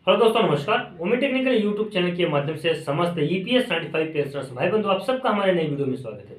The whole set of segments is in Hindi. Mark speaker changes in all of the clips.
Speaker 1: हेलो दोस्तों, नमस्कार। उम्मीद टेक्निकल यूट्यूब चैनल के माध्यम से समस्त ईपीएस 95 पेंशनर्स भाई बंधु आप सबका हमारे नई वीडियो में स्वागत है।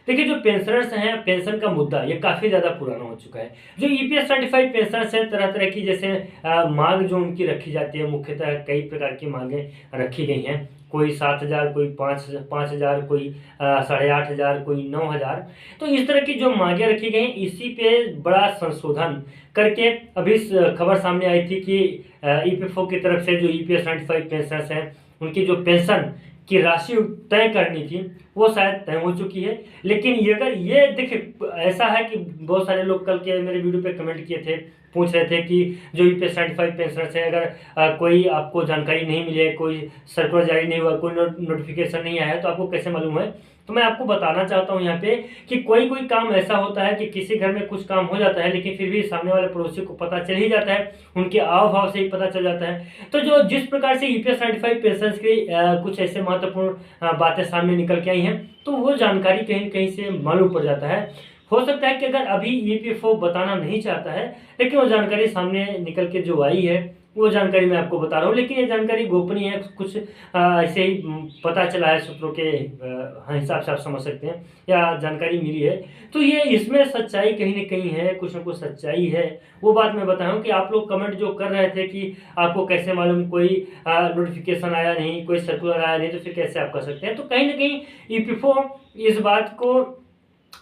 Speaker 1: देखिए, जो पेंशनर्स हैं, पेंशन का मुद्दा ये काफ़ी ज़्यादा पुराना हो चुका है। जो ईपीएस 95 पेंशनर्स हैं, तरह तरह की जैसे मांग जो उनकी रखी जाती है, मुख्यतः कई प्रकार की मांगें रखी गई हैं। कोई 7,000, कोई 5,000, कोई 8,500, कोई 9,000। तो इस तरह की जो मांगें रखी गई हैं, इसी पे बड़ा संशोधन करके अभी खबर सामने आई थी कि ईपीएफओ की तरफ से जो ईपीएस 95 पेंशनर्स हैं, उनकी जो पेंशन की राशि तय करनी थी वो शायद तय हो चुकी है। लेकिन ये अगर ये देखिए, ऐसा है कि बहुत सारे लोग कल के मेरे वीडियो पे कमेंट किए थे, पूछ रहे थे कि जो ईपीएस 95 पेंशनर्स है, अगर कोई आपको जानकारी नहीं मिली है, कोई सर्कुलर जारी नहीं हुआ, कोई नोटिफिकेशन नहीं आया है, तो आपको कैसे मालूम है। तो मैं आपको बताना चाहता हूँ यहाँ पे कि कोई कोई काम ऐसा होता है कि किसी घर में कुछ काम हो जाता है, लेकिन फिर भी सामने वाले पड़ोसी को पता चल ही जाता है, उनके आव भाव से ही पता चल जाता है। तो जो जिस प्रकार से ईपीएस 95 पेंशनर्स की कुछ ऐसे महत्वपूर्ण बातें सामने निकल के आई हैं, तो वो जानकारी कहीं कहीं से मालूम पड़ जाता है। हो सकता है कि अगर अभी ईपीएफओ बताना नहीं चाहता है, लेकिन वो जानकारी सामने निकल के जो आई है वो जानकारी मैं आपको बता रहा हूँ। लेकिन ये जानकारी गोपनीय है, कुछ ऐसे ही पता चला है सूत्रों के हिसाब से आप समझ सकते हैं, या जानकारी मिली है। तो ये इसमें सच्चाई कहीं ना कहीं है, कुछ ना कुछ सच्चाई है। वो बात मैं बताऊँ कि आप लोग कमेंट जो कर रहे थे कि आपको कैसे मालूम, कोई नोटिफिकेशन आया नहीं, कोई सर्कुलर आया नहीं, तो फिर कैसे आप कर सकते हैं। तो कहीं ना कहीं ईपीएफओ इस बात को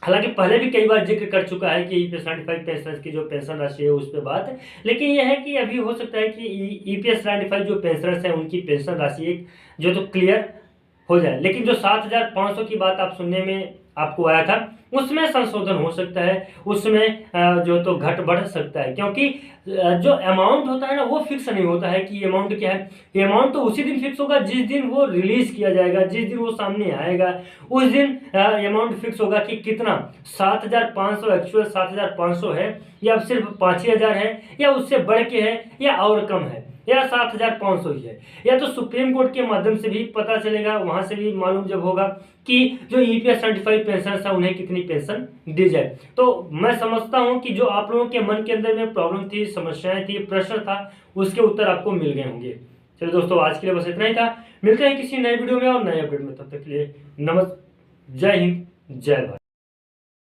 Speaker 1: हालांकि पहले भी कई बार जिक्र कर चुका है कि ईपीएस 95 पेंशनर्स की जो पेंशन राशि है उस पर बात है। लेकिन यह है कि अभी हो सकता है कि ईपीएस 95 जो पेंशनर्स हैं उनकी पेंशन राशि एक जो तो क्लियर हो जाए। लेकिन जो 7,500 की बात आप सुनने में आपको आया था, उसमें संशोधन हो सकता है, उसमें जो तो घट बढ़ सकता है, क्योंकि जो अमाउंट होता है ना वो फिक्स नहीं होता है कि अमाउंट क्या है। ये अमाउंट तो उसी दिन फिक्स होगा जिस दिन वो रिलीज किया जाएगा, जिस दिन वो सामने आएगा उस दिन अमाउंट फिक्स होगा कि कितना 7,500 एक्चुअल 7,500 है, या सिर्फ 5,000 है, या उससे बढ़ के है, या और कम है, या 7,500 ही है। या तो सुप्रीम कोर्ट के माध्यम से भी पता चलेगा, वहां से भी मालूम जब होगा कि जो ईपीएस 95 पेंशन है उन्हें कितनी पेंशन दी जाए। तो मैं समझता हूं कि जो आप लोगों के मन के अंदर में प्रॉब्लम थी, समस्याएं थी, प्रश्न था, उसके उत्तर आपको मिल गए होंगे। चलिए दोस्तों, आज के लिए बस इतना ही था। मिलते हैं किसी नए वीडियो में और नए अपडेट में, तब तक के लिए नमस्कार, जय हिंद, जय भारत।